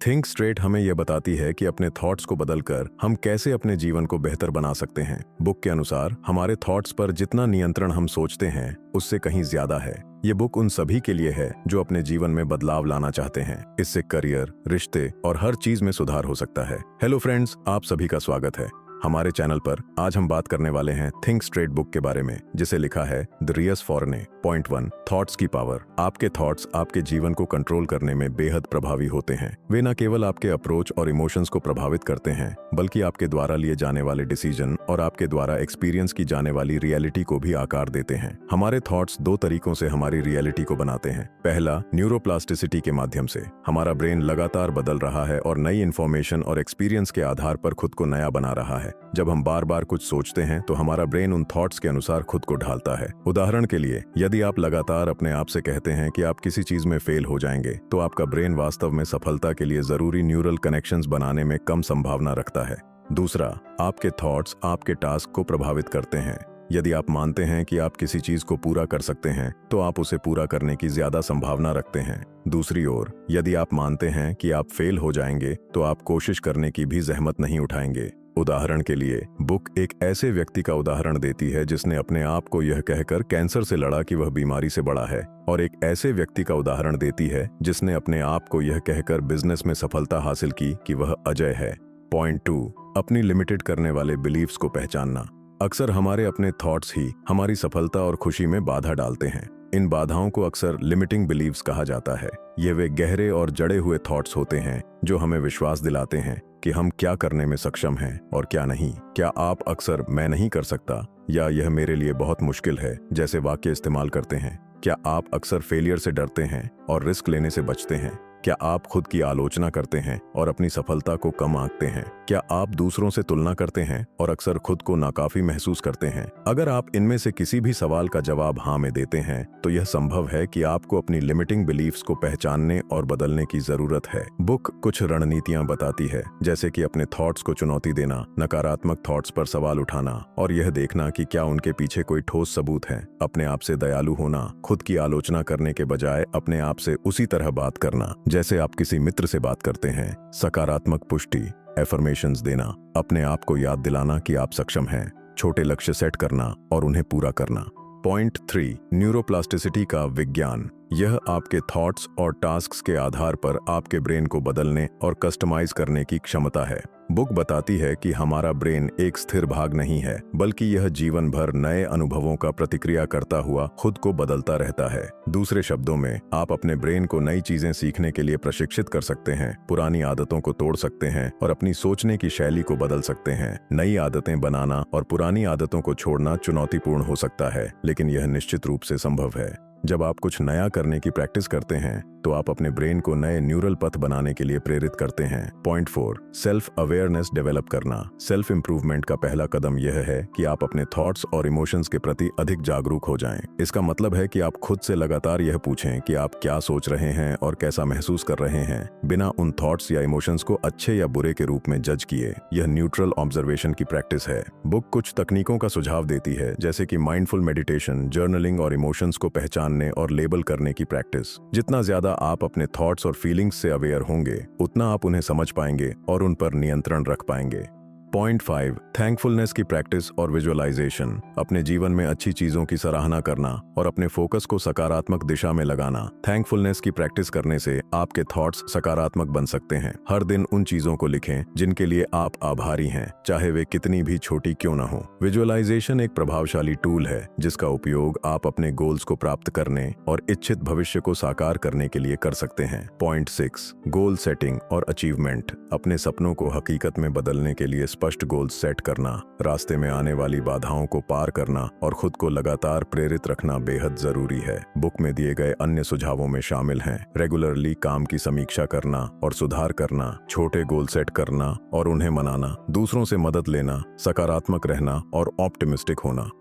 Think straight हमें यह बताती है कि अपने थॉट्स को बदलकर हम कैसे अपने जीवन को बेहतर बना सकते हैं। बुक के अनुसार हमारे थॉट्स पर जितना नियंत्रण हम सोचते हैं उससे कहीं ज्यादा है। ये बुक उन सभी के लिए है जो अपने जीवन में बदलाव लाना चाहते हैं। इससे करियर, रिश्ते और हर चीज में सुधार हो सकता है। हेलो फ्रेंड्स, आप सभी का स्वागत है हमारे चैनल पर। आज हम बात करने वाले हैं थिंक स्ट्रेट बुक के बारे में, जिसे लिखा है द रियस फॉरने। पॉइंट 1, थॉट्स की पावर। आपके थॉट्स आपके जीवन को कंट्रोल करने में बेहद प्रभावी होते हैं। वे न केवल आपके अप्रोच और इमोशंस को प्रभावित करते हैं, बल्कि आपके द्वारा लिए जाने वाले डिसीजन और आपके द्वारा एक्सपीरियंस की जाने वाली रियलिटी को भी आकार देते हैं। हमारे थॉट्स दो तरीकों से हमारी रियलिटी को बनाते हैं। पहला, न्यूरोप्लास्टिसिटी के माध्यम से। हमारा ब्रेन लगातार बदल रहा है और नई इन्फॉर्मेशन और एक्सपीरियंस के आधार पर खुद को नया बना रहा है। जब हम बार बार कुछ सोचते हैं तो हमारा ब्रेन उन थॉट्स के अनुसार खुद को ढालता है। उदाहरण के लिए, यदि आप लगातार अपने आप से कहते हैं कि आप किसी चीज में फेल हो जाएंगे, तो आपका ब्रेन वास्तव में सफलता के लिए जरूरी न्यूरल कनेक्शंस बनाने में कम संभावना रखता है। दूसरा, आपके थॉट्स आपके टास्क को प्रभावित करते हैं। यदि आप मानते हैं कि आप किसी चीज को पूरा कर सकते हैं, तो आप उसे पूरा करने की ज्यादा संभावना रखते हैं। दूसरी ओर, यदि आप मानते हैं कि आप फेल हो जाएंगे, तो आप कोशिश करने की भी जहमत नहीं उठाएंगे। उदाहरण के लिए, बुक एक ऐसे व्यक्ति का उदाहरण देती है जिसने अपने आप को यह कहकर कैंसर से लड़ा कि वह बीमारी से बड़ा है, और एक ऐसे व्यक्ति का उदाहरण देती है जिसने अपने आप को यह कहकर बिजनेस में सफलता हासिल की कि वह अजय है। पॉइंट 2, अपनी लिमिटेड करने वाले बिलीव्स को पहचानना। अक्सर हमारे अपने थॉट्स ही हमारी सफलता और खुशी में बाधा डालते हैं। इन बाधाओं को अक्सर लिमिटिंग बिलीव्स कहा जाता है। ये वे गहरे और जड़े हुए थॉट्स होते हैं जो हमें विश्वास दिलाते हैं कि हम क्या करने में सक्षम हैं और क्या नहीं। क्या आप अक्सर मैं नहीं कर सकता या यह मेरे लिए बहुत मुश्किल है जैसे वाक्य इस्तेमाल करते हैं? क्या आप अक्सर फेलियर से डरते हैं और रिस्क लेने से बचते हैं? क्या आप खुद की आलोचना करते हैं और अपनी सफलता को कम आंकते हैं? क्या आप दूसरों से तुलना करते हैं और अक्सर खुद को नाकाफी महसूस करते हैं? अगर आप इनमें से किसी भी सवाल का जवाब हाँ में देते हैं, तो यह संभव है कि आपको अपनी लिमिटिंग बिलीफ्स को पहचानने और बदलने की जरूरत है। बुक कुछ रणनीतियां बताती है, जैसे कि अपने थॉट्स को चुनौती देना, नकारात्मक थॉट्स पर सवाल उठाना और यह देखना कि क्या उनके पीछे कोई ठोस सबूत है। अपने आप से दयालु होना, खुद की आलोचना करने के बजाय अपने आप से उसी तरह बात करना जैसे आप किसी मित्र से बात करते हैं। सकारात्मक पुष्टि, एफर्मेशंस देना, अपने आप को याद दिलाना कि आप सक्षम हैं। छोटे लक्ष्य सेट करना और उन्हें पूरा करना। पॉइंट 3, न्यूरोप्लास्टिसिटी का विज्ञान। यह आपके थॉट्स और टास्क्स के आधार पर आपके ब्रेन को बदलने और कस्टमाइज करने की क्षमता है। बुक बताती है कि हमारा ब्रेन एक स्थिर भाग नहीं है, बल्कि यह जीवन भर नए अनुभवों का प्रतिक्रिया करता हुआ खुद को बदलता रहता है। दूसरे शब्दों में, आप अपने ब्रेन को नई चीजें सीखने के लिए प्रशिक्षित कर सकते हैं, पुरानी आदतों को तोड़ सकते हैं और अपनी सोचने की शैली को बदल सकते हैं। नई आदतें बनाना और पुरानी आदतों को छोड़ना चुनौतीपूर्ण हो सकता है, लेकिन यह निश्चित रूप से संभव है। जब आप कुछ नया करने की प्रैक्टिस करते हैं, तो आप अपने ब्रेन को नए न्यूरल पथ बनाने के लिए प्रेरित करते हैं। पॉइंट 4, सेल्फ अवेयरनेस डेवलप करना। सेल्फ इंप्रूवमेंट का पहला कदम यह है कि आप अपने थॉट्स और इमोशंस के प्रति अधिक जागरूक हो जाएं। इसका मतलब है कि आप खुद से लगातार यह पूछें कि आप क्या सोच रहे हैं और कैसा महसूस कर रहे हैं, बिना उन थॉट्स या इमोशंस को अच्छे या बुरे के रूप में जज किए। यह न्यूट्रल ऑब्जर्वेशन की प्रैक्टिस है। बुक कुछ तकनीकों का सुझाव देती है, जैसे कि माइंडफुल मेडिटेशन, जर्नलिंग और इमोशंस को पहचानने और लेबल करने की प्रैक्टिस। जितना ज्यादा आप अपने थॉट्स और फीलिंग्स से अवेयर होंगे, उतना आप उन्हें समझ पाएंगे और उन पर नियंत्रण रख पाएंगे। पॉइंट 5, थैंकफुलनेस की प्रैक्टिस और विजुअलाइजेशन। अपने जीवन में अच्छी चीजों की सराहना करना और अपने फोकस को सकारात्मक दिशा में लगाना। थैंकफुलनेस की प्रैक्टिस करने से आपके थॉट्स सकारात्मक बन सकते हैं। हर दिन उन चीजों को लिखें जिनके लिए आप आभारी हैं, चाहे वे कितनी भी छोटी क्यों न हो। विजुअलाइजेशन एक प्रभावशाली टूल है जिसका उपयोग आप अपने गोल्स को प्राप्त करने और इच्छित भविष्य को साकार करने के लिए कर सकते हैं। पॉइंट 6, गोल सेटिंग और अचीवमेंट। अपने सपनों को हकीकत में बदलने के लिए स्पष्ट गोल्स सेट करना, रास्ते में आने वाली बाधाओं को पार करना और खुद को लगातार प्रेरित रखना बेहद जरूरी है। बुक में दिए गए अन्य सुझावों में शामिल हैं रेगुलरली काम की समीक्षा करना और सुधार करना, छोटे गोल सेट करना और उन्हें मनाना, दूसरों से मदद लेना, सकारात्मक रहना और ऑप्टिमिस्टिक होना।